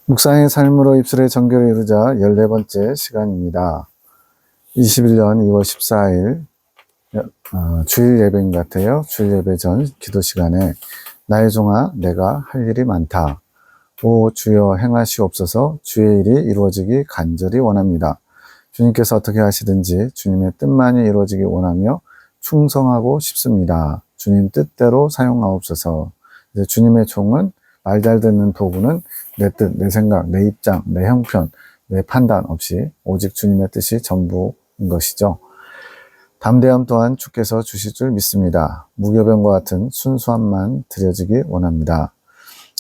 묵상의 삶으로 입술의 정결을 이루자 14번째 시간입니다. 21년 2월 14일 주일 예배인 것 같아요. 주일 예배 전 기도 시간에 나의 종아 내가 할 일이 많다. 오 주여 행하시옵소서. 주의 일이 이루어지기 간절히 원합니다. 주님께서 어떻게 하시든지 주님의 뜻만이 이루어지기 원하며 충성하고 싶습니다. 주님 뜻대로 사용하옵소서. 이제 주님의 종은 말 잘 듣는 도구는 내 뜻, 내 생각, 내 입장, 내 형편, 내 판단 없이 오직 주님의 뜻이 전부인 것이죠. 담대함 또한 주께서 주실 줄 믿습니다. 무교병과 같은 순수함만 드려지기 원합니다.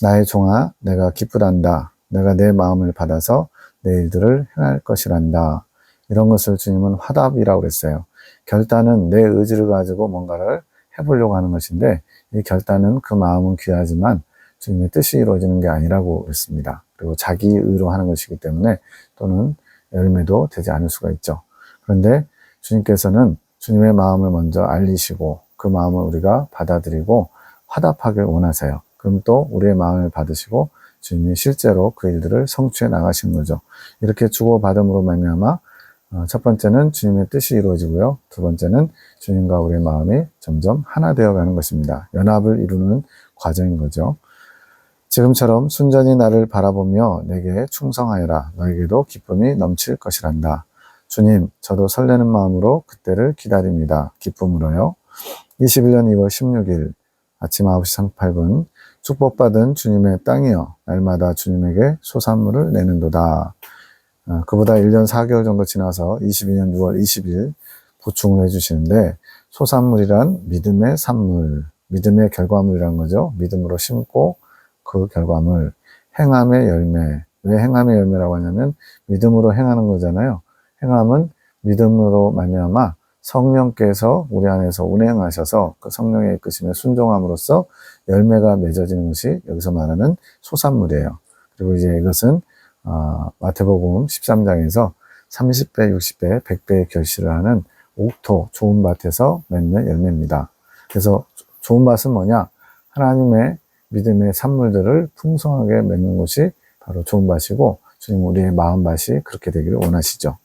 나의 종아 내가 기쁘단다. 내가 내 마음을 받아서 내 일들을 행할 것이란다. 이런 것을 주님은 화답이라고 그랬어요. 결단은 내 의지를 가지고 뭔가를 해보려고 하는 것인데 이 결단은 그 마음은 귀하지만 주님의 뜻이 이루어지는 게 아니라고 했습니다. 그리고 자기 의로 하는 것이기 때문에 또는 열매도 되지 않을 수가 있죠. 그런데 주님께서는 주님의 마음을 먼저 알리시고 그 마음을 우리가 받아들이고 화답하길 원하세요. 그럼 또 우리의 마음을 받으시고 주님이 실제로 그 일들을 성취해 나가시는 거죠. 이렇게 주고받음으로 말미암아 첫 번째는 주님의 뜻이 이루어지고요. 두 번째는 주님과 우리의 마음이 점점 하나 되어가는 것입니다. 연합을 이루는 과정인 거죠. 지금처럼 순전히 나를 바라보며 내게 충성하여라. 너에게도 기쁨이 넘칠 것이란다. 주님, 저도 설레는 마음으로 그때를 기다립니다. 기쁨으로요. 21년 2월 16일 아침 9시 38분 축복받은 주님의 땅이여 날마다 주님에게 소산물을 내는도다. 그보다 1년 4개월 정도 지나서 22년 6월 20일 보충을 해주시는데 소산물이란 믿음의 산물, 믿음의 결과물이라는 거죠. 믿음으로 심고 그 결과물, 행함의 열매. 왜 행함의 열매라고 하냐면 믿음으로 행하는 거잖아요. 행함은 믿음으로 말미암아 성령께서 우리 안에서 운행하셔서 그 성령의 이끄심에 순종함으로써 열매가 맺어지는 것이 여기서 말하는 소산물이에요. 그리고 이제 이것은 마태복음 13장에서 30배, 60배, 100배의 결실을 하는 옥토, 좋은 밭에서 맺는 열매입니다. 그래서 좋은 밭은 뭐냐? 하나님의 믿음의 산물들을 풍성하게 맺는 것이 바로 좋은 밭이고 주님 우리의 마음밭이 그렇게 되기를 원하시죠.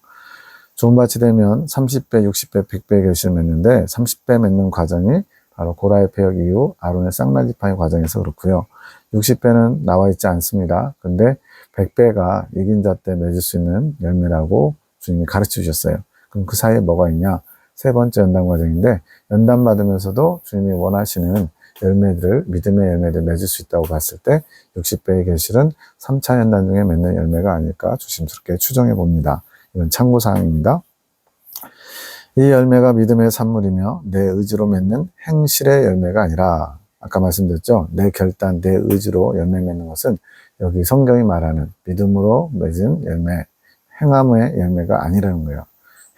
좋은 밭이 되면 30배, 60배, 100배의 결실을 맺는데 30배 맺는 과정이 바로 고라의 패역 이후 아론의 쌍날지파의 과정에서 그렇고요. 60배는 나와 있지 않습니다. 근데 100배가 이긴 자 때 맺을 수 있는 열매라고 주님이 가르쳐 주셨어요. 그럼 그 사이에 뭐가 있냐? 세 번째 연단 과정인데 연단 받으면서도 주님이 원하시는 열매들을 믿음의 열매를 맺을 수 있다고 봤을 때 60배의 결실은 3차 연단 중에 맺는 열매가 아닐까 조심스럽게 추정해 봅니다. 이건 참고사항입니다. 이 열매가 믿음의 산물이며 내 의지로 맺는 행실의 열매가 아니라 아까 말씀드렸죠. 내 결단, 내 의지로 열매 맺는 것은 여기 성경이 말하는 믿음으로 맺은 열매, 행함의 열매가 아니라는 거예요.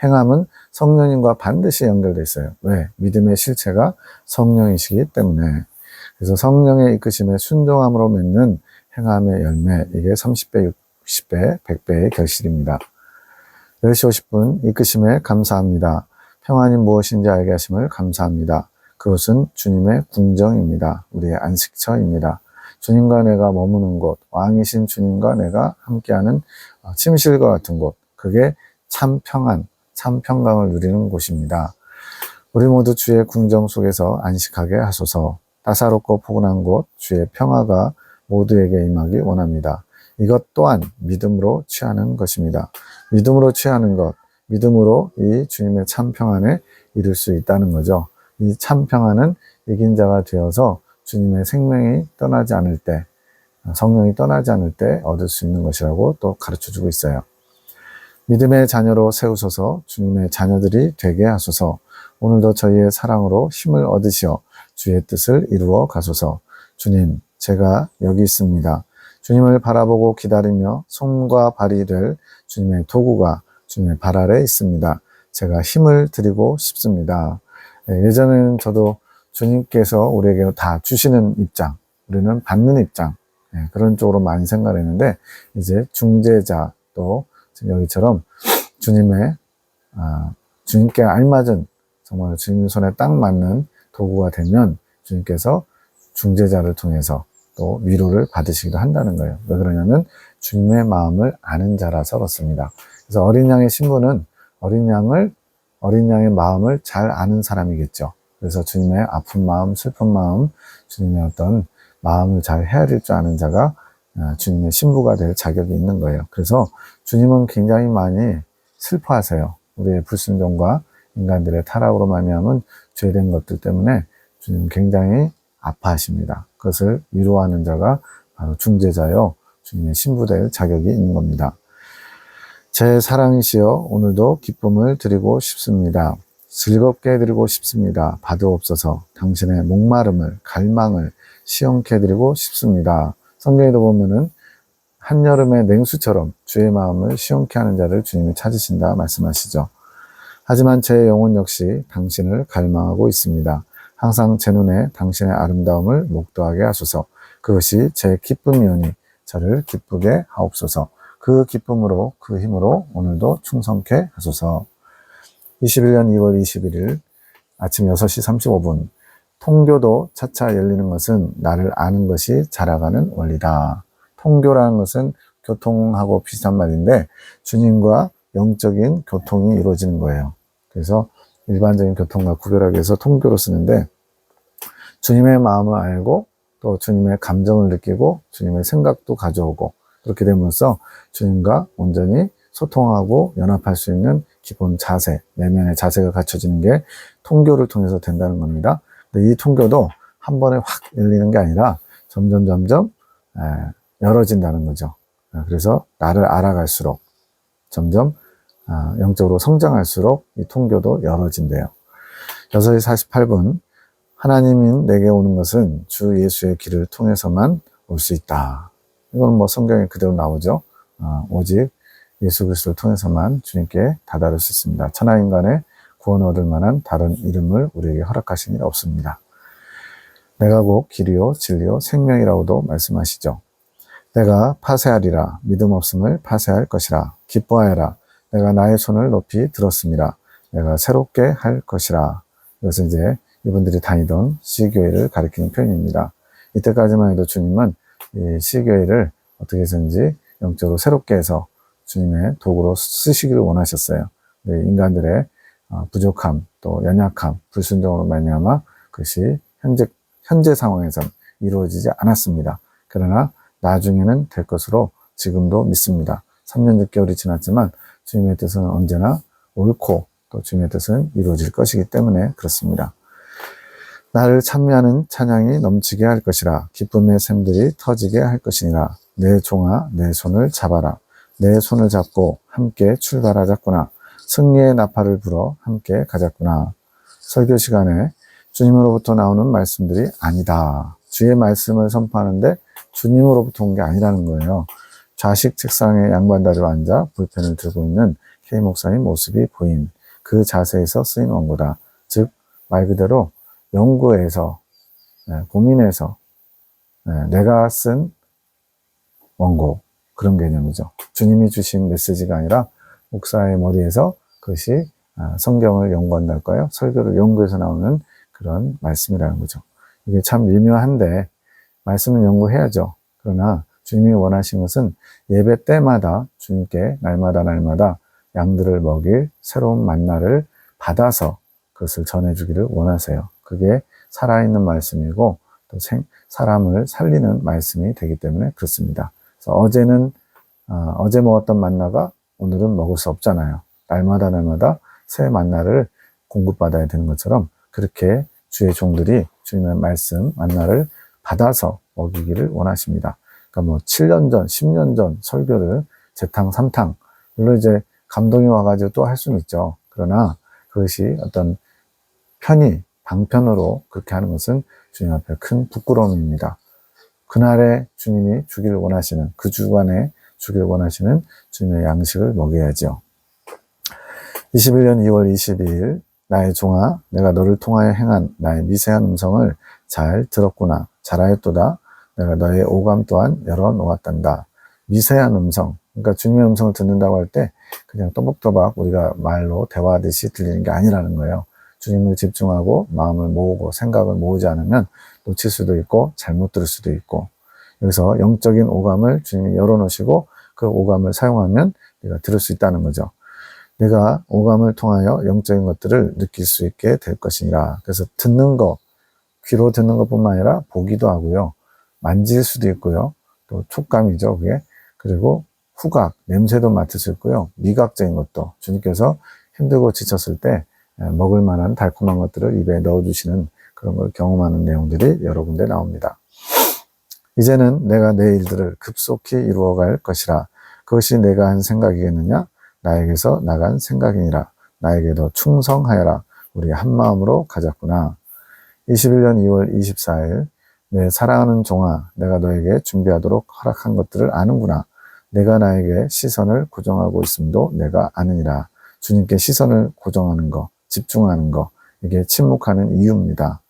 행함은 성령님과 반드시 연결되어 있어요. 왜? 믿음의 실체가 성령이시기 때문에. 그래서 성령의 이끄심에 순종함으로 맺는 행함의 열매, 이게 30배, 60배, 100배의 결실입니다. 10시 50분 이끄심에 감사합니다. 평안이 무엇인지 알게 하심을 감사합니다. 그것은 주님의 궁정입니다. 우리의 안식처입니다. 주님과 내가 머무는 곳, 왕이신 주님과 내가 함께하는 침실과 같은 곳, 그게 참 평안, 참 평강을 누리는 곳입니다. 우리 모두 주의 궁정 속에서 안식하게 하소서. 따사롭고 포근한 곳, 주의 평화가 모두에게 임하기 원합니다. 이것 또한 믿음으로 취하는 것입니다. 믿음으로 취하는 것, 믿음으로 이 주님의 참 평안에 이룰 수 있다는 거죠. 이 참 평안은 이긴 자가 되어서 주님의 생명이 떠나지 않을 때, 성령이 떠나지 않을 때 얻을 수 있는 것이라고 또 가르쳐주고 있어요. 믿음의 자녀로 세우소서. 주님의 자녀들이 되게 하소서. 오늘도 저희의 사랑으로 힘을 얻으시어 주의 뜻을 이루어 가소서. 주님, 제가 여기 있습니다. 주님을 바라보고 기다리며 손과 발이 될 주님의 도구가 주님의 발 아래 있습니다. 제가 힘을 드리고 싶습니다. 예전에는 저도 주님께서 우리에게 다 주시는 입장, 우리는 받는 입장, 그런 쪽으로 많이 생각을 했는데 이제 중재자 또 여기처럼 주님께 알맞은 정말 주님 손에 딱 맞는 도구가 되면 주님께서 중재자를 통해서 또 또 위로를 받으시기도 한다는 거예요. 왜 그러냐면 주님의 마음을 아는 자라서 그렇습니다. 그래서 어린 양의 신부는 어린 양의 마음을 잘 아는 사람이겠죠. 그래서 주님의 아픈 마음, 슬픈 마음, 주님의 어떤 마음을 잘 헤아릴 줄 아는 자가 주님의 신부가 될 자격이 있는 거예요. 그래서 주님은 굉장히 많이 슬퍼하세요. 우리의 불순종과 인간들의 타락으로 말미암은 죄된 것들 때문에 주님은 굉장히 아파하십니다. 그것을 위로하는 자가 바로 중재자요, 주님의 신부 될 자격이 있는 겁니다. 제 사랑이시여, 오늘도 기쁨을 드리고 싶습니다. 즐겁게 해드리고 싶습니다. 받으옵소서. 당신의 목마름을, 갈망을 시원케 해드리고 싶습니다. 성경에도 보면은 한여름의 냉수처럼 주의 마음을 시원케 하는 자를 주님이 찾으신다 말씀하시죠. 하지만 제 영혼 역시 당신을 갈망하고 있습니다. 항상 제 눈에 당신의 아름다움을 목도하게 하소서. 그것이 제 기쁨이오니 저를 기쁘게 하옵소서. 그 기쁨으로, 그 힘으로 오늘도 충성케 하소서. 21년 2월 21일 아침 6시 35분. 통교도 차차 열리는 것은 나를 아는 것이 자라가는 원리다. 통교라는 것은 교통하고 비슷한 말인데 주님과 영적인 교통이 이루어지는 거예요. 그래서 일반적인 교통과 구별하기 위해서 통교로 쓰는데, 주님의 마음을 알고 또 주님의 감정을 느끼고 주님의 생각도 가져오고, 그렇게 되면서 주님과 온전히 소통하고 연합할 수 있는 기본 자세, 내면의 자세가 갖춰지는 게 통교를 통해서 된다는 겁니다. 근데 이 통교도 한 번에 확 열리는 게 아니라 점점 열어진다는 거죠. 그래서 나를 알아갈수록 점점 영적으로 성장할수록 이 통교도 열어진대요. 6시 48분, 하나님인 내게 오는 것은 주 예수의 길을 통해서만 올 수 있다. 이건 뭐 성경에 그대로 나오죠. 오직 예수 그리스도를 통해서만 주님께 다다를 수 있습니다. 천하인간의 구원을 얻을 만한 다른 이름을 우리에게 허락하신 일 없습니다. 내가 곧 길이요 진리요 생명이라고도 말씀하시죠. 내가 파쇄하리라. 믿음 없음을 파쇄할 것이라. 기뻐하여라. 내가 나의 손을 높이 들었습니다. 내가 새롭게 할 것이라. 이것은 이제 이분들이 다니던 시교회를 가리키는 표현입니다. 이때까지만 해도 주님은 이 시교회를 어떻게 해서든지 영적으로 새롭게 해서 주님의 도구로 쓰시기를 원하셨어요. 인간들의 부족함, 또 연약함, 불순종으로 말미암아 그것이 현재 상황에선 이루어지지 않았습니다. 그러나 나중에는 될 것으로 지금도 믿습니다. 3년 6개월이 지났지만 주님의 뜻은 언제나 옳고 또 주님의 뜻은 이루어질 것이기 때문에 그렇습니다. 나를 찬미하는 찬양이 넘치게 할 것이라. 기쁨의 샘들이 터지게 할 것이니라. 내 종아 내 손을 잡아라. 내 손을 잡고 함께 출발하자꾸나. 승리의 나팔을 불어 함께 가자꾸나. 설교 시간에 주님으로부터 나오는 말씀들이 아니다. 주의 말씀을 선포하는데 주님으로부터 온 게 아니라는 거예요. 좌식 책상에 양반다리로 앉아 불펜을 들고 있는 K 목사님 모습이 보인 그 자세에서 쓰인 원고다. 즉 말 그대로 연구해서 고민해서 내가 쓴 원고, 그런 개념이죠. 주님이 주신 메시지가 아니라 목사의 머리에서 그것이 성경을 연구한달까요? 설교를 연구해서 나오는 그런 말씀이라는 거죠. 이게 참 미묘한데 말씀을 연구해야죠. 그러나 주님이 원하신 것은 예배 때마다 주님께 날마다 양들을 먹일 새로운 만나를 받아서 그것을 전해주기를 원하세요. 그게 살아있는 말씀이고 또 사람을 살리는 말씀이 되기 때문에 그렇습니다. 그래서 어제 먹었던 만나가 오늘은 먹을 수 없잖아요. 날마다 새 만나를 공급받아야 되는 것처럼 그렇게 주의 종들이 주님의 말씀 만나를 받아서 먹이기를 원하십니다. 그러니까 뭐 7년 전, 10년 전 설교를 재탕, 3탕 물론 이제 감동이 와가지고 또 할 수는 있죠. 그러나 그것이 어떤 방편으로 그렇게 하는 것은 주님 앞에 큰 부끄러움입니다. 그날에 주님이 주기를 원하시는, 그 주간에 주기를 원하시는 주님의 양식을 먹여야죠. 21년 2월 22일 나의 종아 내가 너를 통하여 행한 나의 미세한 음성을 잘 들었구나. 잘하였도다. 내가 너의 오감 또한 열어놓았단다. 미세한 음성, 그러니까 주님의 음성을 듣는다고 할 때 그냥 또박또박 우리가 말로 대화하듯이 들리는 게 아니라는 거예요. 주님을 집중하고 마음을 모으고 생각을 모으지 않으면 놓칠 수도 있고 잘못 들을 수도 있고, 여기서 영적인 오감을 주님이 열어놓으시고 그 오감을 사용하면 내가 들을 수 있다는 거죠. 내가 오감을 통하여 영적인 것들을 느낄 수 있게 될 것이니라. 그래서 듣는 거, 귀로 듣는 것뿐만 아니라 보기도 하고요. 만질 수도 있고요. 또 촉감이죠, 그게. 그리고 후각, 냄새도 맡을 수 있고요. 미각적인 것도 주님께서 힘들고 지쳤을 때 먹을 만한 달콤한 것들을 입에 넣어주시는 그런 걸 경험하는 내용들이 여러 군데 나옵니다. 이제는 내가 내 일들을 급속히 이루어갈 것이라. 그것이 내가 한 생각이겠느냐? 나에게서 나간 생각이니라. 나에게도 충성하여라. 우리 한 마음으로 가졌구나. 21년 2월 24일 내 사랑하는 종아, 내가 너에게 준비하도록 허락한 것들을 아는구나. 내가 나에게 시선을 고정하고 있음도 내가 아느니라. 주님께 시선을 고정하는 거, 집중하는 거, 이게 침묵하는 이유입니다.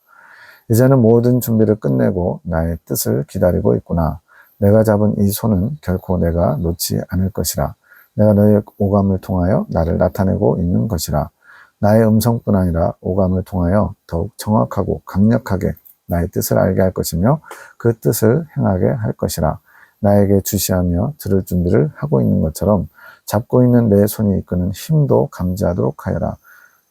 이제는 모든 준비를 끝내고 나의 뜻을 기다리고 있구나. 내가 잡은 이 손은 결코 내가 놓지 않을 것이라. 내가 너의 오감을 통하여 나를 나타내고 있는 것이라. 나의 음성뿐 아니라 오감을 통하여 더욱 정확하고 강력하게 나의 뜻을 알게 할 것이며 그 뜻을 행하게 할 것이라. 나에게 주시하며 들을 준비를 하고 있는 것처럼 잡고 있는 내 손이 이끄는 힘도 감지하도록 하여라.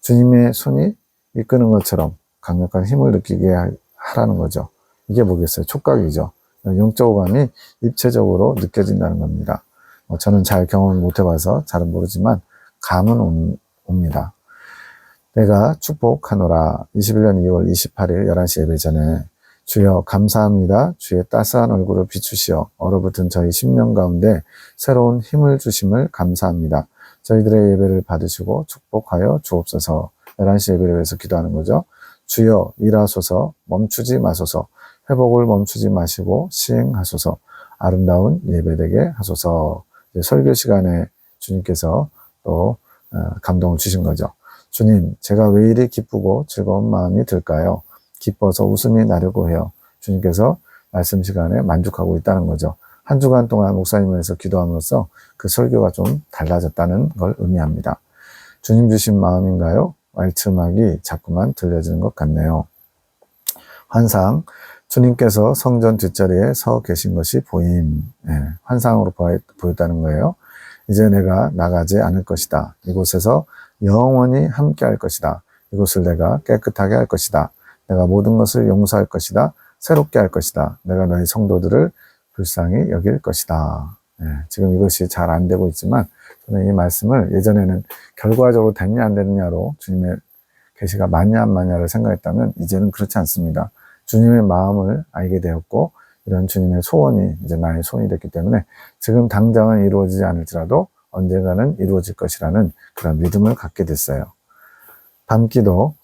주님의 손이 이끄는 것처럼 강력한 힘을 느끼게 하라는 거죠. 이게 뭐겠어요? 촉각이죠. 영적 오감이 입체적으로 느껴진다는 겁니다. 저는 잘 경험을 못 해봐서 잘은 모르지만 감은 옵니다. 내가 축복하노라. 21년 2월 28일 11시 예배 전에 주여 감사합니다. 주의 따스한 얼굴을 비추시어 얼어붙은 저희 심령 가운데 새로운 힘을 주심을 감사합니다. 저희들의 예배를 받으시고 축복하여 주옵소서. 11시 예배를 위해서 기도하는 거죠. 주여 일하소서, 멈추지 마소서, 회복을 멈추지 마시고 시행하소서, 아름다운 예배되게 하소서. 설교 시간에 주님께서 또 감동을 주신 거죠. 주님, 제가 왜 이리 기쁘고 즐거운 마음이 들까요? 기뻐서 웃음이 나려고 해요. 주님께서 말씀 시간에 만족하고 있다는 거죠. 한 주간 동안 목사님을 위해서 기도함으로써 그 설교가 좀 달라졌다는 걸 의미합니다. 주님 주신 마음인가요? 왈츠음악이 자꾸만 들려지는 것 같네요. 환상, 주님께서 성전 뒷자리에 서 계신 것이 보임. 환상으로 보였다는 거예요. 이제 내가 나가지 않을 것이다. 이곳에서 영원히 함께 할 것이다. 이곳을 내가 깨끗하게 할 것이다. 내가 모든 것을 용서할 것이다. 새롭게 할 것이다. 내가 너희 성도들을 불쌍히 여길 것이다. 지금 이것이 잘 안 되고 있지만 저는 이 말씀을 예전에는 결과적으로 됐냐 안 됐냐로 주님의 계시가 맞냐 안 맞냐를 생각했다면 이제는 그렇지 않습니다. 주님의 마음을 알게 되었고 이런 주님의 소원이 이제 나의 소원이 됐기 때문에 지금 당장은 이루어지지 않을지라도 언젠가는 이루어질 것이라는 그런 믿음을 갖게 됐어요. 밤기도,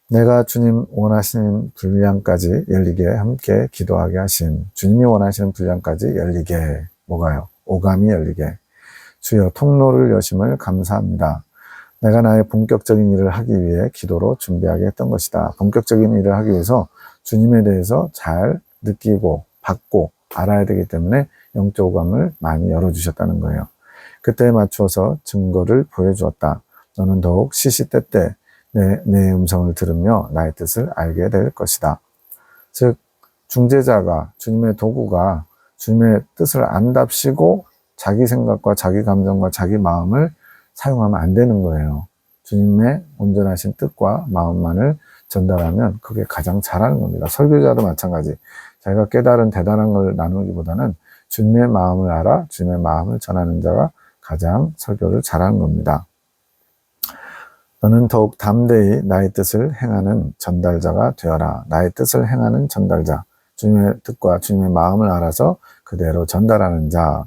내가 주님 원하시는 분량까지 열리게 함께 기도하게 하신, 주님이 원하시는 분량까지 열리게, 뭐가요? 오감이 열리게. 주여 통로를 여심을 감사합니다. 내가 나의 본격적인 일을 하기 위해 기도로 준비하게 했던 것이다. 본격적인 일을 하기 위해서 주님에 대해서 잘 느끼고 받고 알아야 되기 때문에 영적 오감을 많이 열어주셨다는 거예요. 그때에 맞추어서 증거를 보여주었다. 너는 더욱 시시때때 내 음성을 들으며 나의 뜻을 알게 될 것이다. 즉 중재자가, 주님의 도구가 주님의 뜻을 안답시고 자기 생각과 자기 감정과 자기 마음을 사용하면 안 되는 거예요. 주님의 온전하신 뜻과 마음만을 전달하면 그게 가장 잘하는 겁니다. 설교자도 마찬가지. 자기가 깨달은 대단한 걸 나누기보다는 주님의 마음을 알아 주님의 마음을 전하는 자가 가장 설교를 잘하는 겁니다. 너는 더욱 담대히 나의 뜻을 행하는 전달자가 되어라. 나의 뜻을 행하는 전달자. 주님의 뜻과 주님의 마음을 알아서 그대로 전달하는 자.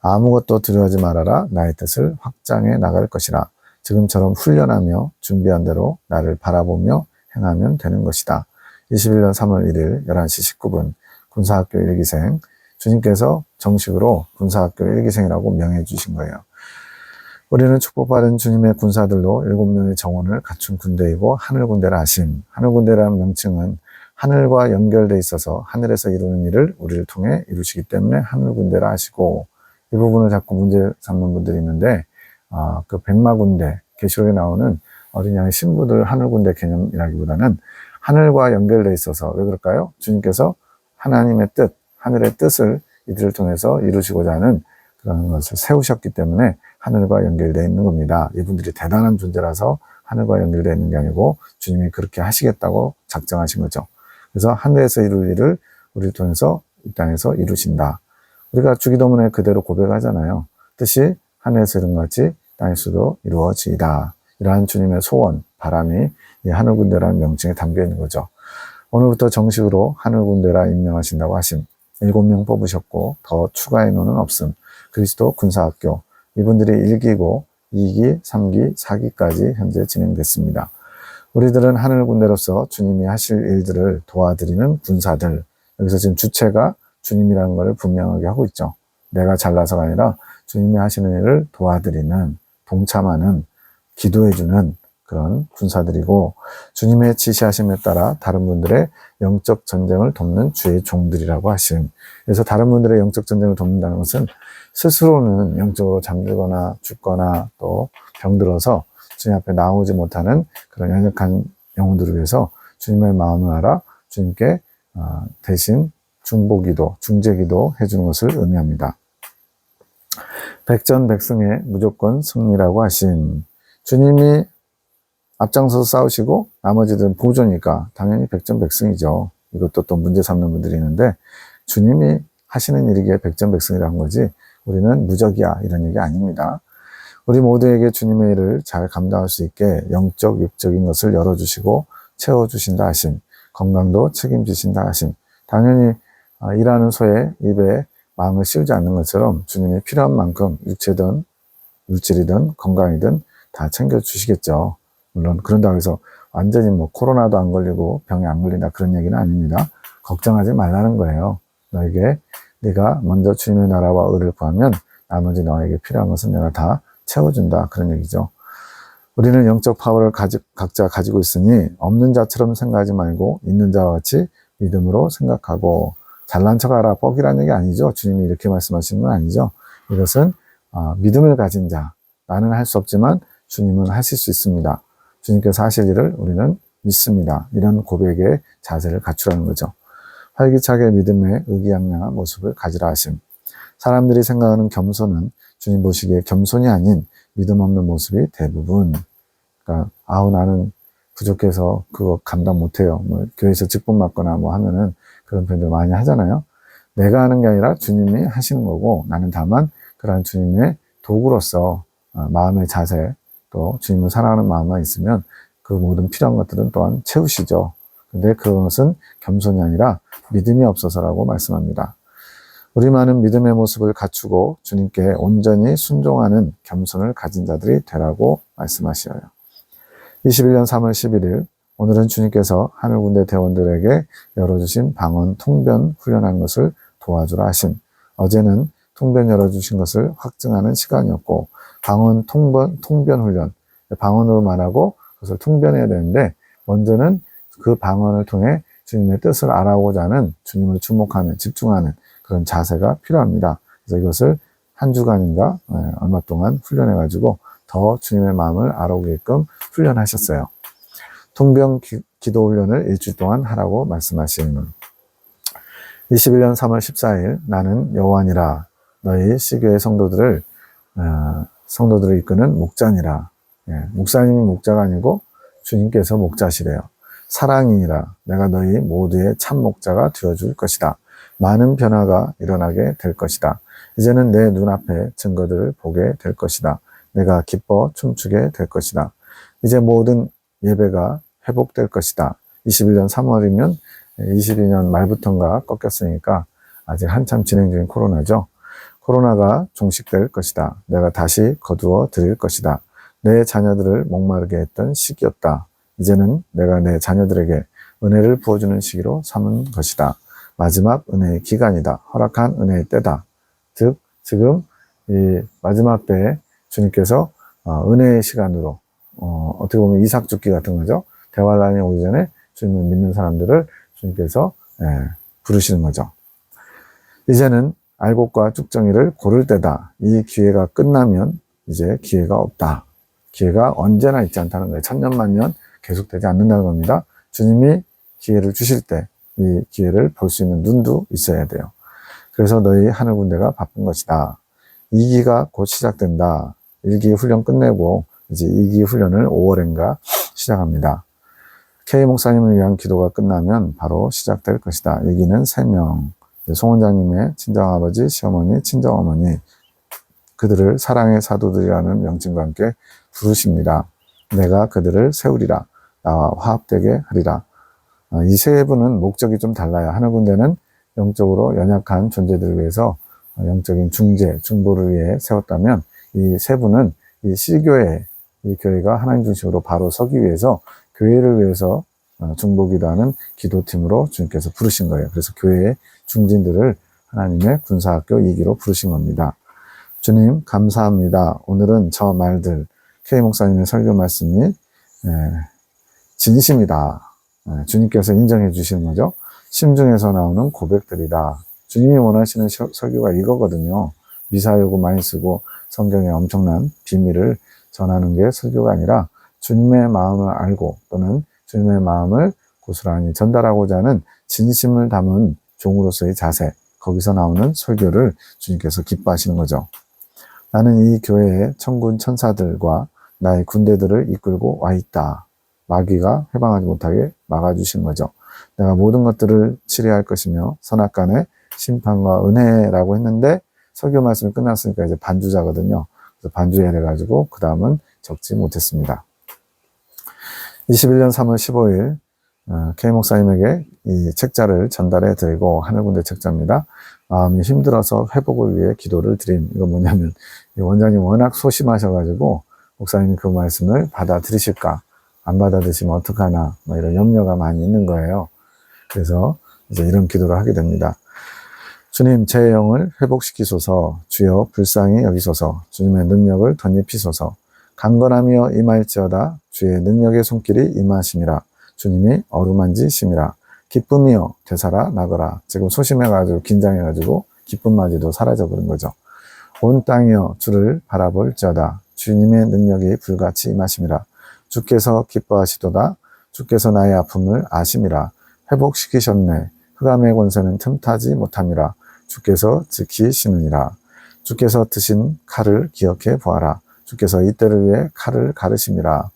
아무것도 두려워하지 말아라. 나의 뜻을 확장해 나갈 것이라. 지금처럼 훈련하며 준비한 대로 나를 바라보며 행하면 되는 것이다. 21년 3월 1일 11시 19분 군사학교 1기생, 주님께서 정식으로 군사학교 1기생이라고 명해 주신 거예요. 우리는 축복받은 주님의 군사들로 7명의 정원을 갖춘 군대이고 하늘군대라 하심. 하늘군대라는 명칭은 하늘과 연결돼 있어서 하늘에서 이루는 일을 우리를 통해 이루시기 때문에 하늘군대라 하시고, 이 부분을 자꾸 문제 삼는 분들이 있는데 그 백마군대, 계시록에 나오는 어린 양의 신부들 하늘군대 개념이라기보다는 하늘과 연결돼 있어서, 왜 그럴까요? 주님께서 하나님의 뜻, 하늘의 뜻을 이들을 통해서 이루시고자 하는 그런 것을 세우셨기 때문에 하늘과 연결되어 있는 겁니다. 이분들이 대단한 존재라서 하늘과 연결되어 있는 게 아니고 주님이 그렇게 하시겠다고 작정하신 거죠. 그래서 하늘에서 이룰 일을 우리를 통해서 이 땅에서 이루신다. 우리가 주기도문에 그대로 고백하잖아요. 뜻이 하늘에서 이룬 것 같이 땅에서도 이루어지이다. 이러한 주님의 소원, 바람이 이 하늘군대라는 명칭에 담겨 있는 거죠. 오늘부터 정식으로 하늘군대라 임명하신다고 하심. 7명 뽑으셨고 더 추가해 놓은 없음. 그리스도 군사학교. 이분들이 1기고 2기, 3기, 4기까지 현재 진행됐습니다. 우리들은 하늘군대로서 주님이 하실 일들을 도와드리는 군사들. 여기서 지금 주체가 주님이라는 것을 분명하게 하고 있죠. 내가 잘나서가 아니라 주님이 하시는 일을 도와드리는, 동참하는, 기도해주는 그런 군사들이고 주님의 지시하심에 따라 다른 분들의 영적 전쟁을 돕는 주의 종들이라고 하심. 그래서 다른 분들의 영적 전쟁을 돕는다는 것은 스스로는 영적으로 잠들거나 죽거나 또 병들어서 주님 앞에 나오지 못하는 그런 연약한 영혼들을 위해서 주님의 마음을 알아 주님께 대신 중보기도, 중재기도 해주는 것을 의미합니다. 백전백승의 무조건 승리라고 하심. 주님이 앞장서서 싸우시고 나머지들은 보조니까 당연히 백전백승이죠. 이것도 또 문제 삼는 분들이 있는데 주님이 하시는 일이기에 백전백승이라는 거지 우리는 무적이야 이런 얘기 아닙니다. 우리 모두에게 주님의 일을 잘 감당할 수 있게 영적, 육적인 것을 열어주시고 채워주신다 하심. 건강도 책임지신다 하심. 당연히 일하는 소의 입에 마음을 씌우지 않는 것처럼 주님이 필요한 만큼 육체든 물질이든 건강이든 다 챙겨주시겠죠. 물론 그런다고 해서 완전히 뭐 코로나도 안 걸리고 병에 안 걸린다 그런 얘기는 아닙니다. 걱정하지 말라는 거예요. 너에게 네가 먼저 주님의 나라와 의를 구하면 나머지 너에게 필요한 것은 내가 다 채워준다 그런 얘기죠. 우리는 영적 파워를 각자 가지고 있으니 없는 자처럼 생각하지 말고 있는 자와 같이 믿음으로 생각하고 잘난 척하라 뻑이라는 얘기 아니죠. 주님이 이렇게 말씀하시는 건 아니죠. 이것은 믿음을 가진 자. 나는 할 수 없지만 주님은 하실 수 있습니다. 주님께서 하실 일을 우리는 믿습니다. 이런 고백의 자세를 갖추라는 거죠. 활기차게 믿음의 의기양양한 모습을 가지라 하심. 사람들이 생각하는 겸손은 주님 보시기에 겸손이 아닌 믿음 없는 모습이 대부분. 그러니까 나는 부족해서 그거 감당 못해요. 뭐 교회에서 직분 맡거나 뭐 하면은 그런 표현들 많이 하잖아요. 내가 하는 게 아니라 주님이 하시는 거고 나는 다만 그러한 주님의 도구로서 마음의 자세 또 주님을 사랑하는 마음만 있으면 그 모든 필요한 것들은 또한 채우시죠. 근데 그것은 겸손이 아니라 믿음이 없어서라고 말씀합니다. 우리만은 믿음의 모습을 갖추고 주님께 온전히 순종하는 겸손을 가진 자들이 되라고 말씀하셔요. 21년 3월 11일 오늘은 주님께서 하늘군대 대원들에게 열어주신 방언 통변 훈련한 것을 도와주라 하신 어제는 통변 열어주신 것을 확증하는 시간이었고 방언 통변 훈련 방언으로 말하고 그것을 통변해야 되는데 먼저는 그 방언을 통해 주님의 뜻을 알아오고자 하는 주님을 주목하는 집중하는 그런 자세가 필요합니다. 그래서 이것을 한 주간인가 얼마 동안 훈련해 가지고 더 주님의 마음을 알아오게끔 훈련하셨어요. 통변 기도 훈련을 일주일 동안 하라고 말씀하시는 21년 3월 14일 나는 여호와니라 너희 시교의 성도들을 이끄는 목자니라. 목사님이 목자가 아니고 주님께서 목자시래요. 사랑이니라 내가 너희 모두의 참 목자가 되어줄 것이다. 많은 변화가 일어나게 될 것이다. 이제는 내 눈앞에 증거들을 보게 될 것이다. 내가 기뻐 춤추게 될 것이다. 이제 모든 예배가 회복될 것이다. 21년 3월이면 22년 말부터인가 꺾였으니까 아직 한참 진행 중인 코로나죠. 코로나가 종식될 것이다. 내가 다시 거두어 드릴 것이다. 내 자녀들을 목마르게 했던 시기였다. 이제는 내가 내 자녀들에게 은혜를 부어주는 시기로 삼은 것이다. 마지막 은혜의 기간이다. 허락한 은혜의 때다. 즉 지금 이 마지막 때에 주님께서 은혜의 시간으로 어떻게 보면 이삭 죽기 같은 거죠. 대환란이 오기 전에 주님을 믿는 사람들을 주님께서 부르시는 거죠. 이제는 알곡과 쭉정이를 고를 때다. 이 기회가 끝나면 이제 기회가 없다. 기회가 언제나 있지 않다는 거예요. 천년만년 계속되지 않는다는 겁니다. 주님이 기회를 주실 때 이 기회를 볼 수 있는 눈도 있어야 돼요. 그래서 너희 하늘 군대가 바쁜 것이다. 2기가 곧 시작된다. 1기 훈련 끝내고 이제 2기 훈련을 5월인가 시작합니다. K 목사님을 위한 기도가 끝나면 바로 시작될 것이다. 1기는 3명. 송 원장님의 친정아버지, 시어머니, 친정어머니, 그들을 사랑의 사도들이라는 명칭과 함께 부르십니다. 내가 그들을 세우리라. 나와 화합되게 하리라. 이 세 분은 목적이 좀 달라요. 하늘 군대는 영적으로 연약한 존재들을 위해서 영적인 중재, 중보를 위해 세웠다면 이 세 분은 이 C교회, 이 교회가 하나님 중심으로 바로 서기 위해서 교회를 위해서 중보기도하는 기도팀으로 주님께서 부르신 거예요. 그래서 교회의 중진들을 하나님의 군사학교 2기로 부르신 겁니다. 주님 감사합니다. 오늘은 저 말들 K 목사님의 설교 말씀이 진심이다. 주님께서 인정해 주시는 거죠. 심중에서 나오는 고백들이다. 주님이 원하시는 설교가 이거거든요. 미사여구 많이 쓰고 성경의 엄청난 비밀을 전하는 게 설교가 아니라 주님의 마음을 알고 또는 주님의 마음을 고스란히 전달하고자 하는 진심을 담은 종으로서의 자세, 거기서 나오는 설교를 주님께서 기뻐하시는 거죠. 나는 이 교회의 천군 천사들과 나의 군대들을 이끌고 와 있다. 마귀가 해방하지 못하게 막아주시는 거죠. 내가 모든 것들을 치료할 것이며 선악간의 심판과 은혜라고 했는데 설교 말씀이 끝났으니까 이제 반주자거든요. 그래서 반주해야 해가지고 그 다음은 적지 못했습니다. 21년 3월 15일 K 목사님에게 이 책자를 전달해 드리고 하늘군대 책자입니다. 마음이 힘들어서 회복을 위해 기도를 드림. 이건 뭐냐면 원장님 워낙 소심하셔가지고 목사님이 그 말씀을 받아들이실까 안 받아들이시면 어떡하나 뭐 이런 염려가 많이 있는 거예요. 그래서 이제 이런 기도를 하게 됩니다. 주님 제 영을 회복시키소서. 주여 불쌍히 여기소서. 주님의 능력을 덧입히소서. 강건하며 임할지어다. 주의 능력의 손길이 임하심이라. 주님이 어루만지심이라. 기쁨이여 되살아 나거라. 지금 소심해가지고 긴장해가지고 기쁨마저도 사라져버린 거죠. 온 땅이여 주를 바라볼지어다. 주님의 능력이 불같이 임하심이라. 주께서 기뻐하시도다. 주께서 나의 아픔을 아심이라. 회복시키셨네. 흑암의 권세는 틈타지 못함이라. 주께서 지키시느니라. 주께서 드신 칼을 기억해 보아라. 주께서 이때를 위해 칼을 가르심이라.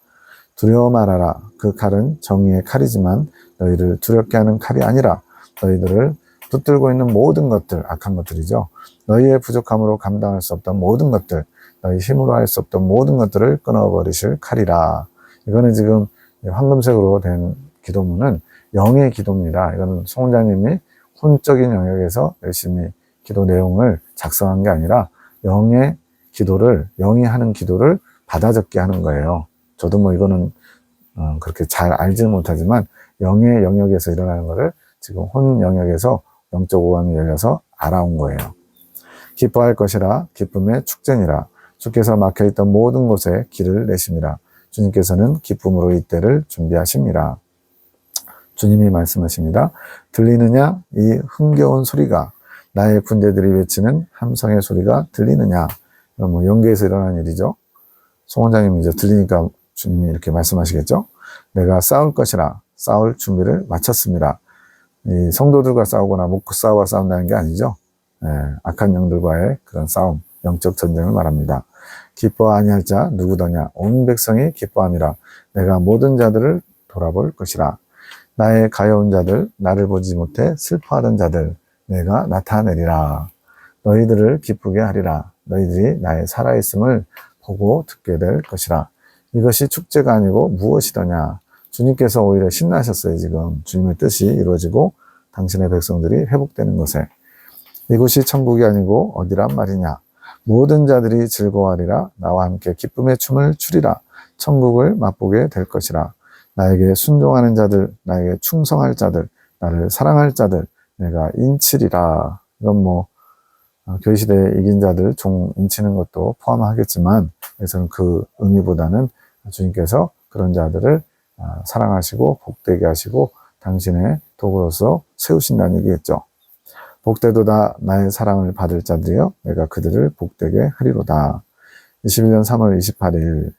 두려워 말아라. 그 칼은 정의의 칼이지만 너희를 두렵게 하는 칼이 아니라 너희들을 붙들고 있는 모든 것들, 악한 것들이죠. 너희의 부족함으로 감당할 수 없던 모든 것들, 너희 힘으로 할 수 없던 모든 것들을 끊어버리실 칼이라. 이거는 지금 황금색으로 된 기도문은 영의 기도입니다. 이거는 송 원장님이 혼적인 영역에서 열심히 기도 내용을 작성한 게 아니라 영의 기도를, 영이 하는 기도를 받아 적게 하는 거예요. 저도 뭐 이거는 그렇게 잘 알지는 못하지만 영의 영역에서 일어나는 거를 지금 혼 영역에서 영적 오감이 열려서 알아온 거예요. 기뻐할 것이라 기쁨의 축전이라. 주께서 막혀있던 모든 곳에 길을 내심이라. 주님께서는 기쁨으로 이때를 준비하십니다. 주님이 말씀하십니다. 들리느냐? 이 흥겨운 소리가, 나의 군대들이 외치는 함성의 소리가 들리느냐? 뭐 영계에서 일어난 일이죠. 송 원장님이 이제 들리니까 주님이 이렇게 말씀하시겠죠. 내가 싸울 것이라. 싸울 준비를 마쳤습니다. 이 성도들과 싸우거나 목사와 싸운다는 게 아니죠. 악한 영들과의 그런 싸움, 영적 전쟁을 말합니다. 기뻐 아니할 자 누구더냐? 온 백성이 기뻐함이라. 내가 모든 자들을 돌아볼 것이라. 나의 가여운 자들, 나를 보지 못해 슬퍼하던 자들, 내가 나타내리라. 너희들을 기쁘게 하리라. 너희들이 나의 살아있음을 보고 듣게 될 것이라. 이것이 축제가 아니고 무엇이더냐? 주님께서 오히려 신나셨어요. 지금 주님의 뜻이 이루어지고 당신의 백성들이 회복되는 것에. 이곳이 천국이 아니고 어디란 말이냐? 모든 자들이 즐거워하리라. 나와 함께 기쁨의 춤을 추리라. 천국을 맛보게 될 것이라. 나에게 순종하는 자들, 나에게 충성할 자들, 나를 사랑할 자들, 내가 인치리라. 이건 뭐 교회시대에 이긴 자들 종 인치는 것도 포함하겠지만, 그래서는 그 의미보다는 주님께서 그런 자들을 사랑하시고 복되게 하시고 당신의 도구로서 세우신다는 얘기겠죠. 복되도다 나의 사랑을 받을 자들이여 내가 그들을 복되게 하리로다. 21년 3월 28일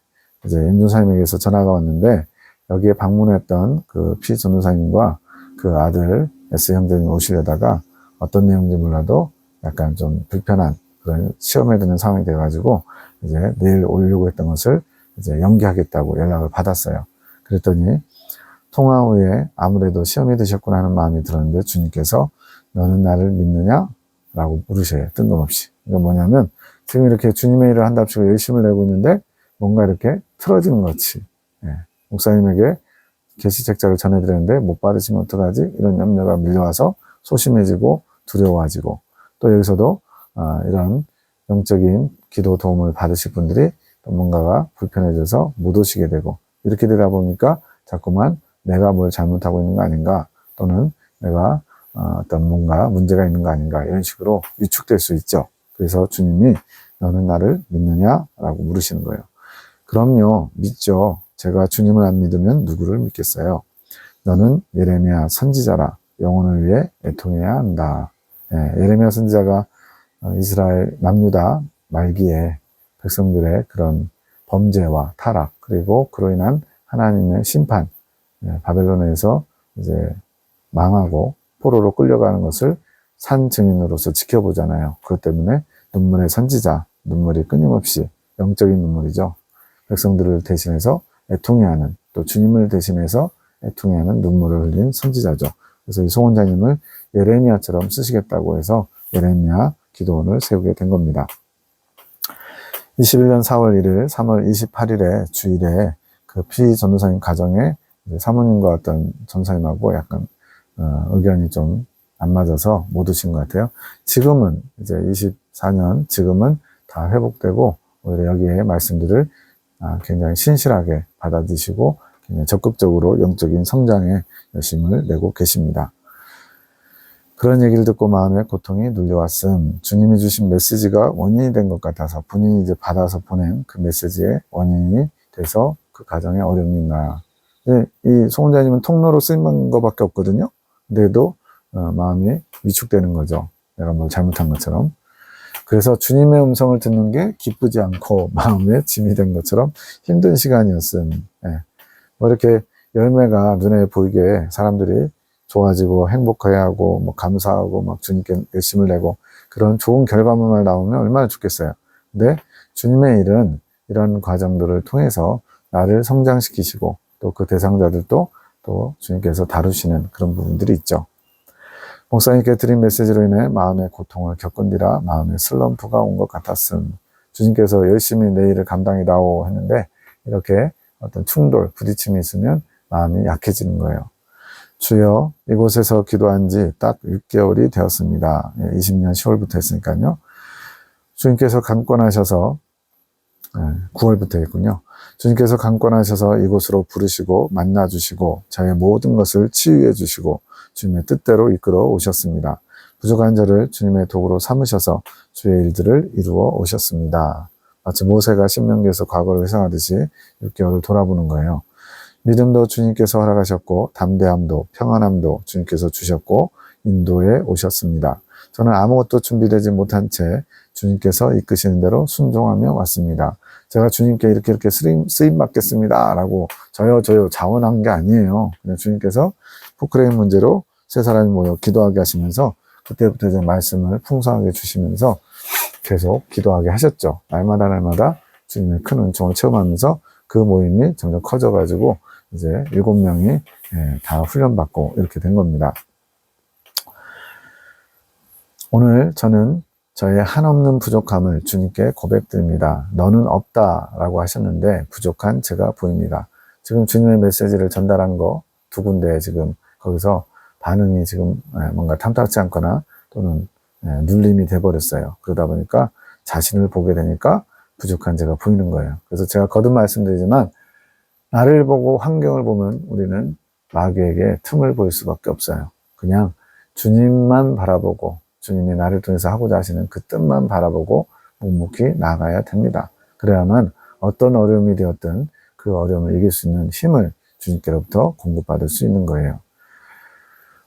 이제 임준사님에게서 전화가 왔는데 여기에 방문했던 그 피 전도사님과 그 아들 S 형제님이 오시려다가 어떤 내용인지 몰라도 약간 좀 불편한 그런 시험에 드는 상황이 돼가지고 이제 내일 오려고 했던 것을 이제 연기하겠다고 연락을 받았어요. 그랬더니 통화 후에 아무래도 시험이 드셨구나 하는 마음이 들었는데 주님께서 너는 나를 믿느냐? 라고 물으셔요. 뜬금없이. 이건 뭐냐면 지금 이렇게 주님의 일을 한답시고 열심을 내고 있는데 뭔가 이렇게 틀어지는 거지. 예. 목사님에게 계시책자를 전해드렸는데 못 받으시면 어떡하지? 이런 염려가 밀려와서 소심해지고 두려워지고 또 여기서도 이런 영적인 기도 도움을 받으실 분들이 또 뭔가가 불편해져서 못 오시게 되고 이렇게 되다 보니까 자꾸만 내가 뭘 잘못하고 있는 거 아닌가 또는 내가 어떤 뭔가 문제가 있는 거 아닌가 이런 식으로 위축될 수 있죠. 그래서 주님이 너는 나를 믿느냐? 라고 물으시는 거예요. 그럼요, 믿죠. 제가 주님을 안 믿으면 누구를 믿겠어요? 너는 예레미야 선지자라 영혼을 위해 애통해야 한다. 예, 예레미야 선지자가 이스라엘 남유다 말기에 백성들의 그런 범죄와 타락 그리고 그로 인한 하나님의 심판 바벨론에서 이제 망하고 포로로 끌려가는 것을 산 증인으로서 지켜보잖아요. 그것 때문에 눈물의 선지자, 눈물이 끊임없이 영적인 눈물이죠. 백성들을 대신해서 애통해하는 또 주님을 대신해서 애통해하는 눈물을 흘린 선지자죠. 그래서 이 송원자님을 예레미야처럼 쓰시겠다고 해서 예레미야 기도원을 세우게 된 겁니다. 21년 4월 1일, 3월 28일에 주일에 그 피전도사님 가정에 사모님과 어떤 전사님하고 약간 의견이 좀 안 맞아서 못 오신 것 같아요. 지금은 이제 24년 지금은 다 회복되고 오히려 여기에 말씀들을 굉장히 신실하게 받아들이시고 굉장히 적극적으로 영적인 성장에 열심을 내고 계십니다. 그런 얘기를 듣고 마음에 고통이 눌려왔음. 주님이 주신 메시지가 원인이 된 것 같아서 본인이 이제 받아서 보낸 그 메시지의 원인이 돼서 그 가정에 어려움이 있나. 이 송원자님은 통로로 쓰임받는 것밖에 없거든요. 근데도 마음이 위축되는 거죠. 내가 뭘 잘못한 것처럼. 그래서 주님의 음성을 듣는 게 기쁘지 않고 마음에 짐이 된 것처럼 힘든 시간이었음. 예. 뭐 이렇게 열매가 눈에 보이게 사람들이 좋아지고 행복해하고 뭐 감사하고 막 주님께 열심을 내고 그런 좋은 결과물만 나오면 얼마나 좋겠어요. 근데 주님의 일은 이런 과정들을 통해서 나를 성장시키시고 또 그 대상자들도 또 주님께서 다루시는 그런 부분들이 있죠. 목사님께 드린 메시지로 인해 마음의 고통을 겪은디라 마음의 슬럼프가 온 것 같았음. 주님께서 열심히 내 일을 감당이다오 했는데 이렇게 어떤 충돌, 부딪힘이 있으면 마음이 약해지는 거예요. 주여, 이곳에서 기도한 지 딱 6개월이 되었습니다. 20년 10월부터 했으니까요. 주님께서 강권하셔서 9월부터 했군요. 주님께서 강권하셔서 이곳으로 부르시고 만나주시고 저의 모든 것을 치유해 주시고 주님의 뜻대로 이끌어 오셨습니다. 부족한 저를 주님의 도구로 삼으셔서 주의 일들을 이루어 오셨습니다. 마치 모세가 신명기에서 과거를 회상하듯이 6개월을 돌아보는 거예요. 믿음도 주님께서 허락하셨고 담대함도 평안함도 주님께서 주셨고 인도에 오셨습니다. 저는 아무것도 준비되지 못한 채 주님께서 이끄시는 대로 순종하며 왔습니다. 제가 주님께 이렇게 쓰임 받겠습니다 라고 저요 자원한 게 아니에요. 그냥 주님께서 포크레인 문제로 세 사람이 모여 기도하게 하시면서 그때부터 이제 말씀을 풍성하게 주시면서 계속 기도하게 하셨죠. 날마다 주님의 큰 은총을 체험하면서 그 모임이 점점 커져가지고 이제 7명이 다 훈련받고 이렇게 된 겁니다. 오늘 저는 저의 한없는 부족함을 주님께 고백드립니다. 너는 없다라고 하셨는데 부족한 제가 보입니다. 지금 주님의 메시지를 전달한 거 2군데 지금 거기서 반응이 지금 뭔가 탐탁지 않거나 또는 눌림이 돼버렸어요. 그러다 보니까 자신을 보게 되니까 부족한 제가 보이는 거예요. 그래서 제가 거듭 말씀드리지만 나를 보고 환경을 보면 우리는 마귀에게 틈을 보일 수밖에 없어요. 그냥 주님만 바라보고 주님이 나를 통해서 하고자 하시는 그 뜻만 바라보고 묵묵히 나가야 됩니다. 그래야만 어떤 어려움이 되었든 그 어려움을 이길 수 있는 힘을 주님께로부터 공급받을 수 있는 거예요.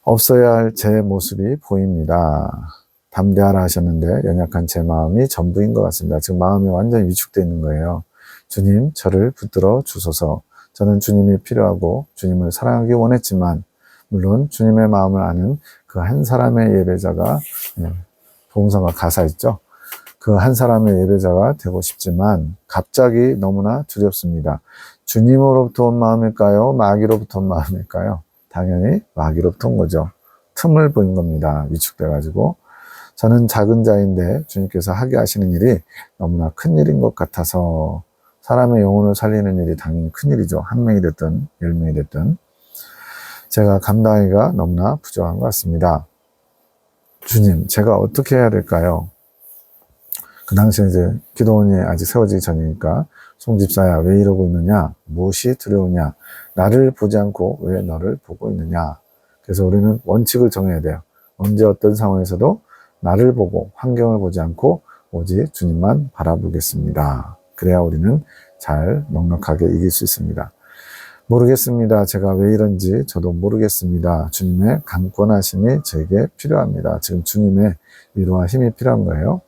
없어야 할 제 모습이 보입니다. 담대하라 하셨는데 연약한 제 마음이 전부인 것 같습니다. 지금 마음이 완전히 위축되어 있는 거예요. 주님, 저를 붙들어 주소서. 저는 주님이 필요하고 주님을 사랑하기 원했지만 물론 주님의 마음을 아는 그 한 사람의 예배자가 복음성가 가사 있죠. 그 한 사람의 예배자가 되고 싶지만 갑자기 너무나 두렵습니다. 주님으로부터 온 마음일까요? 마귀로부터 온 마음일까요? 당연히 마귀로부터 온 거죠. 틈을 보인 겁니다. 위축돼가지고. 저는 작은 자인데 주님께서 하게 하시는 일이 너무나 큰 일인 것 같아서 사람의 영혼을 살리는 일이 당연히 큰 일이죠. 한 명이 됐든 10명이 됐든. 제가 감당하기가 너무나 부족한 것 같습니다. 주님, 제가 어떻게 해야 될까요? 그 당시에 이제 기도원이 아직 세워지기 전이니까 송집사야 왜 이러고 있느냐? 무엇이 두려우냐? 나를 보지 않고 왜 너를 보고 있느냐? 그래서 우리는 원칙을 정해야 돼요. 언제 어떤 상황에서도 나를 보고 환경을 보지 않고 오직 주님만 바라보겠습니다. 그래야 우리는 잘 넉넉하게 이길 수 있습니다. 모르겠습니다. 제가 왜 이런지 저도 모르겠습니다. 주님의 강권하심이 저에게 필요합니다. 지금 주님의 위로와 힘이 필요한 거예요.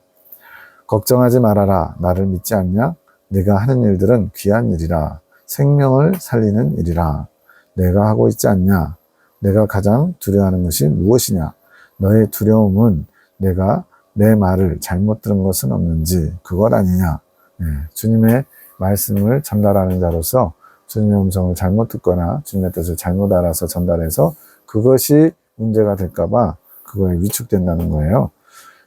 걱정하지 말아라. 나를 믿지 않냐? 내가 하는 일들은 귀한 일이라. 생명을 살리는 일이라. 내가 하고 있지 않냐? 내가 가장 두려워하는 것이 무엇이냐? 너의 두려움은 내가 내 말을 잘못 들은 것은 없는지 그것 아니냐? 네, 주님의 말씀을 전달하는 자로서 주님의 음성을 잘못 듣거나 주님의 뜻을 잘못 알아서 전달해서 그것이 문제가 될까봐 그거에 위축된다는 거예요.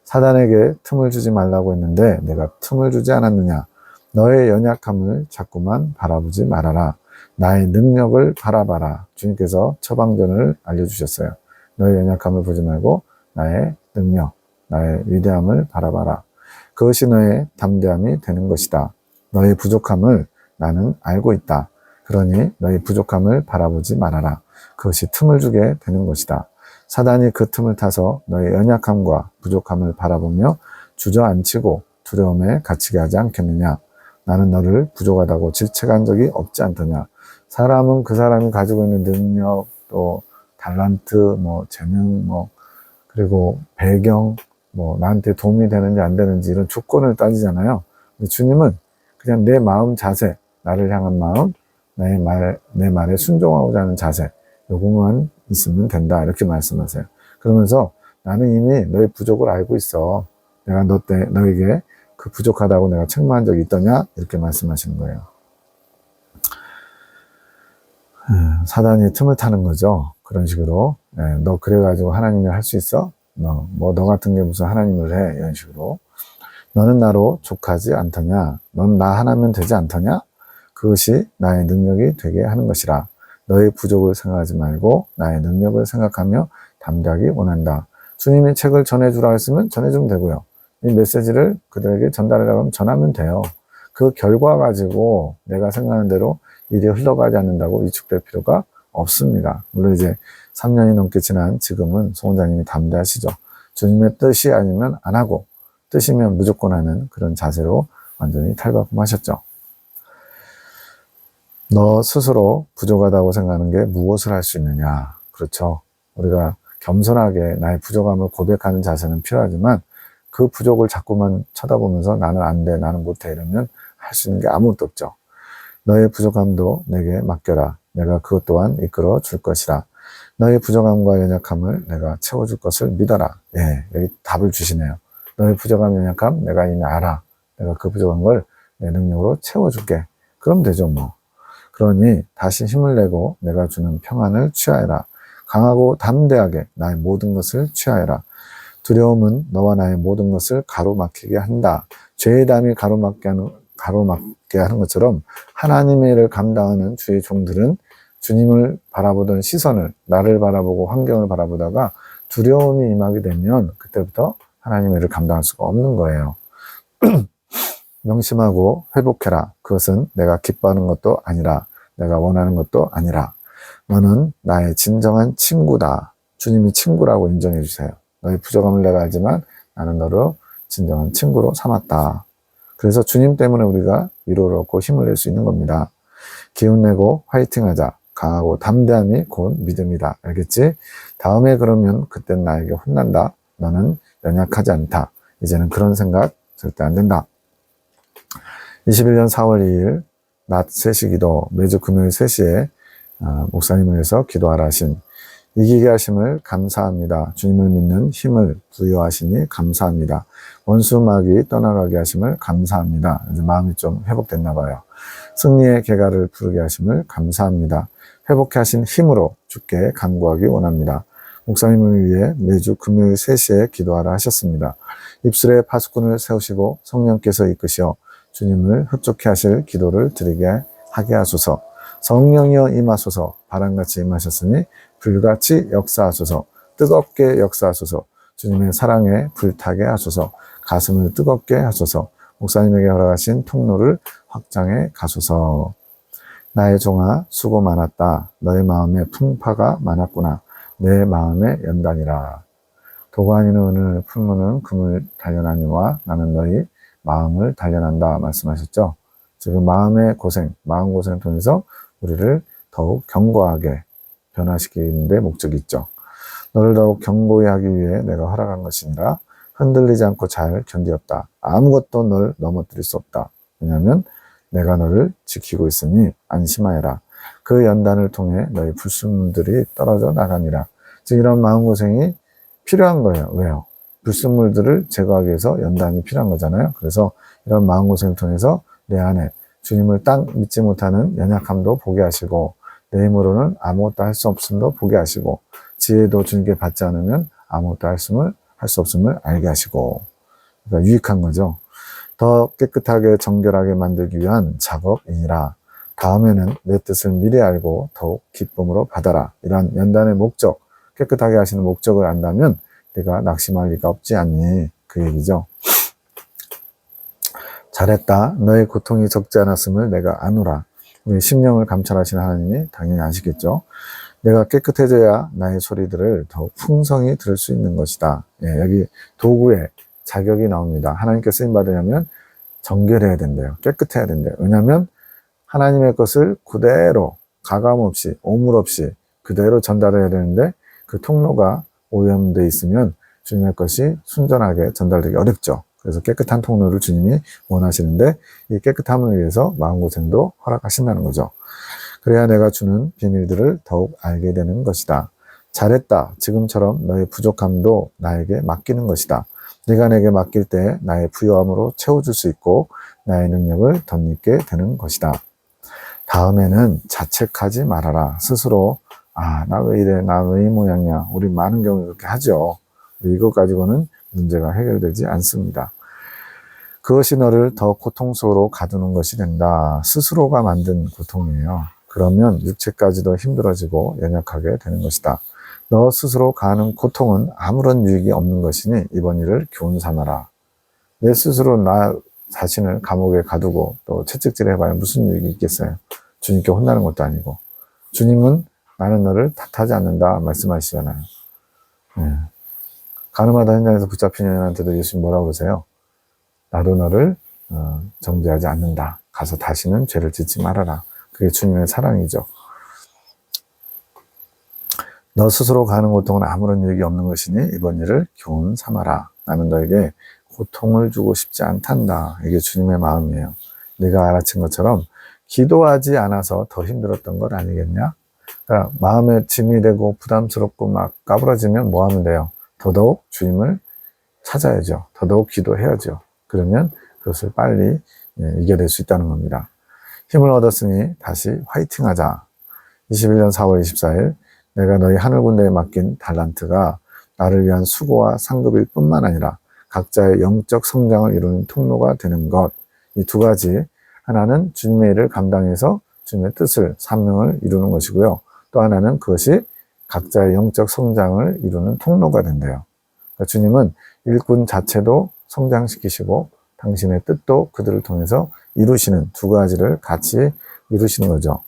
사단에게 틈을 주지 말라고 했는데 내가 틈을 주지 않았느냐? 너의 연약함을 자꾸만 바라보지 말아라. 나의 능력을 바라봐라. 주님께서 처방전을 알려주셨어요. 너의 연약함을 보지 말고 나의 능력, 나의 위대함을 바라봐라. 그것이 너의 담대함이 되는 것이다. 너의 부족함을 나는 알고 있다. 그러니 너의 부족함을 바라보지 말아라. 그것이 틈을 주게 되는 것이다. 사단이 그 틈을 타서 너의 연약함과 부족함을 바라보며 주저앉히고 두려움에 갇히게 하지 않겠느냐. 나는 너를 부족하다고 질책한 적이 없지 않더냐. 사람은 그 사람이 가지고 있는 능력, 또 달란트, 재능, 그리고 배경, 나한테 도움이 되는지 안 되는지 이런 조건을 따지잖아요. 근데 주님은 그냥 내 마음 자세, 나를 향한 마음, 내 말에 순종하고자 하는 자세, 요것만 있으면 된다. 이렇게 말씀하세요. 그러면서 나는 이미 너의 부족을 알고 있어. 내가 너에게 그 부족하다고 내가 책망한 적이 있더냐? 이렇게 말씀하시는 거예요. 사단이 틈을 타는 거죠. 그런 식으로. 너 그래가지고 하나님이 할 수 있어? 너 같은 게 무슨 하나님을 해? 이런 식으로. 너는 나로 족하지 않더냐? 넌 나 하나면 되지 않더냐? 그것이 나의 능력이 되게 하는 것이라. 너의 부족을 생각하지 말고 나의 능력을 생각하며 담대하기 원한다. 주님이 책을 전해주라 했으면 전해주면 되고요. 이 메시지를 그들에게 전달하라고 하면 전하면 돼요. 그 결과 가지고 내가 생각하는 대로 일이 흘러가지 않는다고 위축될 필요가 없습니다. 물론 이제 3년이 넘게 지난 지금은 송 원장님이 담대하시죠. 주님의 뜻이 아니면 안 하고 뜻이면 무조건 하는 그런 자세로 완전히 탈바꿈하셨죠. 너 스스로 부족하다고 생각하는 게 무엇을 할 수 있느냐. 그렇죠. 우리가 겸손하게 나의 부족함을 고백하는 자세는 필요하지만 그 부족을 자꾸만 쳐다보면서 나는 안 돼, 나는 못해 이러면 할 수 있는 게 아무것도 없죠. 너의 부족함도 내게 맡겨라. 내가 그것 또한 이끌어 줄 것이라. 너의 부족함과 연약함을 내가 채워줄 것을 믿어라. 예, 여기 답을 주시네요. 너의 부족함, 연약함 내가 이미 알아. 내가 그 부족한 걸 내 능력으로 채워줄게. 그럼 되죠 그러니 다시 힘을 내고 내가 주는 평안을 취하여라. 강하고 담대하게 나의 모든 것을 취하여라. 두려움은 너와 나의 모든 것을 가로막히게 한다. 죄의 담이 가로막게 하는 것처럼 하나님의 일을 감당하는 주의 종들은 주님을 바라보던 시선을 나를 바라보고 환경을 바라보다가 두려움이 임하게 되면 그때부터 하나님의 일을 감당할 수가 없는 거예요. 명심하고 회복해라. 그것은 내가 기뻐하는 것도 아니라 내가 원하는 것도 아니라 너는 나의 진정한 친구다. 주님이 친구라고 인정해 주세요. 너의 부족함을 내가 알지만 나는 너를 진정한 친구로 삼았다. 그래서 주님 때문에 우리가 위로를 얻고 힘을 낼 수 있는 겁니다. 기운내고 화이팅하자. 강하고 담대함이 곧 믿음이다. 알겠지? 다음에 그러면 그땐 나에게 혼난다. 너는 연약하지 않다. 이제는 그런 생각 절대 안 된다. 21년 4월 2일 낮 3시 기도 매주 금요일 3시에 목사님을 위해서 기도하라 하신 이기게 하심을 감사합니다. 주님을 믿는 힘을 부여하시니 감사합니다. 원수마귀 떠나가게 하심을 감사합니다. 이제 마음이 좀 회복됐나 봐요. 승리의 계가를 부르게 하심을 감사합니다. 회복해 하신 힘으로 주께 간구하기 원합니다. 목사님을 위해 매주 금요일 3시에 기도하라 하셨습니다. 입술에 파수꾼을 세우시고 성령께서 이끄시어 주님을 흡족해 하실 기도를 드리게 하게 하소서. 성령이여 임하소서. 바람같이 임하셨으니 불같이 역사하소서. 뜨겁게 역사하소서. 주님의 사랑에 불타게 하소서. 가슴을 뜨겁게 하소서. 목사님에게 허락하신 통로를 확장해 가소서. 나의 종아 수고 많았다. 너의 마음에 풍파가 많았구나. 내 마음의 연단이라. 도가니는 은을 풀무는 금을 단련하니와 나는 너희 마음을 단련한다 말씀하셨죠. 지금 마음의 고생, 마음고생을 통해서 우리를 더욱 견고하게 변화시키는 데 목적이 있죠. 너를 더욱 견고히 하기 위해 내가 허락한 것이니라. 흔들리지 않고 잘 견디었다. 아무것도 널 넘어뜨릴 수 없다. 왜냐하면 내가 너를 지키고 있으니 안심하여라. 그 연단을 통해 너희 불순물들이 떨어져 나가니라. 즉 이런 마음고생이 필요한 거예요. 왜요? 불순물들을 제거하기 위해서 연단이 필요한 거잖아요. 그래서 이런 마음고생을 통해서 내 안에 주님을 딱 믿지 못하는 연약함도 보게 하시고 내 힘으로는 아무것도 할 수 없음도 보게 하시고 지혜도 주님께 받지 않으면 아무것도 할 수 없음을 알게 하시고 그러니까 유익한 거죠. 더 깨끗하게 정결하게 만들기 위한 작업이니라. 다음에는 내 뜻을 미리 알고 더욱 기쁨으로 받아라. 이러한 연단의 목적, 깨끗하게 하시는 목적을 안다면 내가 낙심할 리가 없지 않니? 그 얘기죠. 잘했다. 너의 고통이 적지 않았음을 내가 아노라. 우리 심령을 감찰하시는 하나님이 당연히 아시겠죠. 내가 깨끗해져야 나의 소리들을 더욱 풍성히 들을 수 있는 것이다. 예, 여기 도구의 자격이 나옵니다. 하나님께 쓰임받으려면 정결해야 된대요. 깨끗해야 된대요. 왜냐하면 하나님의 것을 그대로 가감없이 오물 없이 그대로 전달해야 되는데 그 통로가 오염되어 있으면 주님의 것이 순전하게 전달되기 어렵죠. 그래서 깨끗한 통로를 주님이 원하시는데 이 깨끗함을 위해서 마음고생도 허락하신다는 거죠. 그래야 내가 주는 비밀들을 더욱 알게 되는 것이다. 잘했다. 지금처럼 너의 부족함도 나에게 맡기는 것이다. 네가 내게 맡길 때 나의 부요함으로 채워줄 수 있고 나의 능력을 덧입게 되는 것이다. 다음에는 자책하지 말아라. 스스로 나 왜 이래? 나 왜 이 모양이야? 우리 많은 경우에 그렇게 하죠. 이것 가지고는 문제가 해결되지 않습니다. 그것이 너를 더 고통 속으로 가두는 것이 된다. 스스로가 만든 고통이에요. 그러면 육체까지도 힘들어지고 연약하게 되는 것이다. 너 스스로 가하는 고통은 아무런 유익이 없는 것이니 이번 일을 교훈 삼아라. 내 스스로 나 자신을 감옥에 가두고 또 채찍질 해봐야 무슨 유익이 있겠어요. 주님께 혼나는 것도 아니고. 주님은 나는 너를 탓하지 않는다 말씀하시잖아요. 네. 가늠하다 현장에서 붙잡힌 여인한테도 예수님 뭐라고 그러세요? 나도 너를 정죄하지 않는다. 가서 다시는 죄를 짓지 말아라. 그게 주님의 사랑이죠. 너 스스로 가는 고통은 아무런 유익이 없는 것이니 이번 일을 교훈 삼아라. 나는 너에게 고통을 주고 싶지 않단다. 이게 주님의 마음이에요. 네가 알아챈 것처럼 기도하지 않아서 더 힘들었던 것 아니겠냐? 그러니까 마음에 짐이 되고 부담스럽고 막 까부러지면 뭐 하면 돼요? 더더욱 주님을 찾아야죠. 더더욱 기도해야죠. 그러면 그것을 빨리 이겨낼 수 있다는 겁니다. 힘을 얻었으니 다시 화이팅 하자. 21년 4월 24일 내가 너희 하늘군대에 맡긴 달란트가 나를 위한 수고와 상급일 뿐만 아니라 각자의 영적 성장을 이루는 통로가 되는 것. 이 두 가지. 하나는 주님의 일을 감당해서 주님의 뜻을, 사명을 이루는 것이고요. 또 하나는 그것이 각자의 영적 성장을 이루는 통로가 된대요. 그러니까 주님은 일꾼 자체도 성장시키시고 당신의 뜻도 그들을 통해서 이루시는 두 가지를 같이 이루시는 거죠.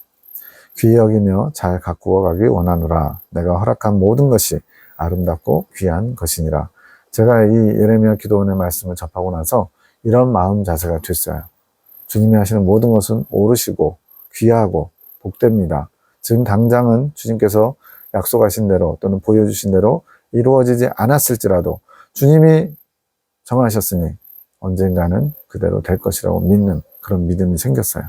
귀히 여기며 잘 가꾸어 가기 원하노라. 내가 허락한 모든 것이 아름답고 귀한 것이니라. 제가 이 예레미야 기도원의 말씀을 접하고 나서 이런 마음 자세가 됐어요. 주님이 하시는 모든 것은 옳으시고 귀하고 복됩니다. 지금 당장은 주님께서 약속하신 대로 또는 보여주신 대로 이루어지지 않았을지라도 주님이 정하셨으니 언젠가는 그대로 될 것이라고 믿는 그런 믿음이 생겼어요.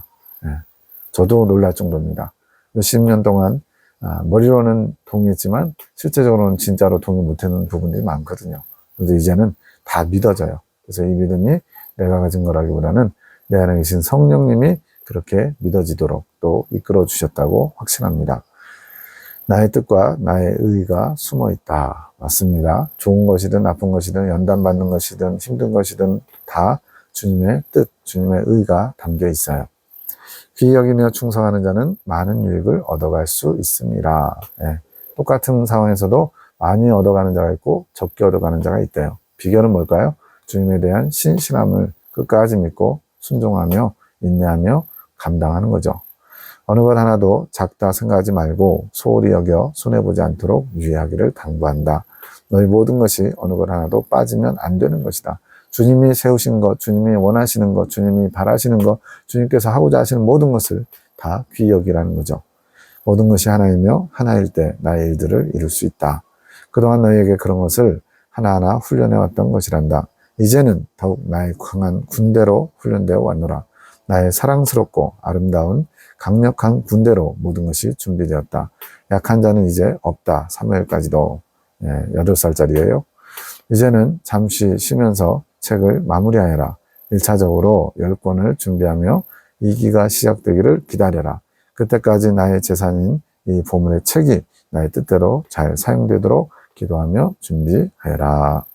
저도 놀랄 정도입니다. 몇십 년 동안 머리로는 동의했지만 실제적으로는 진짜로 동의 못하는 부분들이 많거든요. 그런데 이제는 다 믿어져요. 그래서 이 믿음이 내가 가진 거라기보다는 내 안에 계신 성령님이 그렇게 믿어지도록 또 이끌어 주셨다고 확신합니다. 나의 뜻과 나의 의가 숨어 있다. 맞습니다. 좋은 것이든 나쁜 것이든 연단받는 것이든 힘든 것이든 다 주님의 뜻, 주님의 의가 담겨 있어요. 귀히 여기며 충성하는 자는 많은 유익을 얻어갈 수 있습니다. 예. 똑같은 상황에서도 많이 얻어가는 자가 있고 적게 얻어가는 자가 있대요. 비결은 뭘까요? 주님에 대한 신실함을 끝까지 믿고 순종하며 인내하며 감당하는 거죠. 어느 것 하나도 작다 생각하지 말고 소홀히 여겨 손해보지 않도록 유의하기를 당부한다. 너희 모든 것이 어느 것 하나도 빠지면 안 되는 것이다. 주님이 세우신 것, 주님이 원하시는 것, 주님이 바라시는 것, 주님께서 하고자 하시는 모든 것을 다 귀히 여기라는 거죠. 모든 것이 하나이며 하나일 때 나의 일들을 이룰 수 있다. 그동안 너희에게 그런 것을 하나하나 훈련해왔던 것이란다. 이제는 더욱 나의 강한 군대로 훈련되어 왔노라. 나의 사랑스럽고 아름다운 강력한 군대로 모든 것이 준비되었다. 약한 자는 이제 없다. 사무엘까지도 8살짜리예요. 이제는 잠시 쉬면서 책을 마무리하여라. 1차적으로 10권을 준비하며 2기가 시작되기를 기다려라. 그때까지 나의 재산인 이 보물의 책이 나의 뜻대로 잘 사용되도록 기도하며 준비하여라.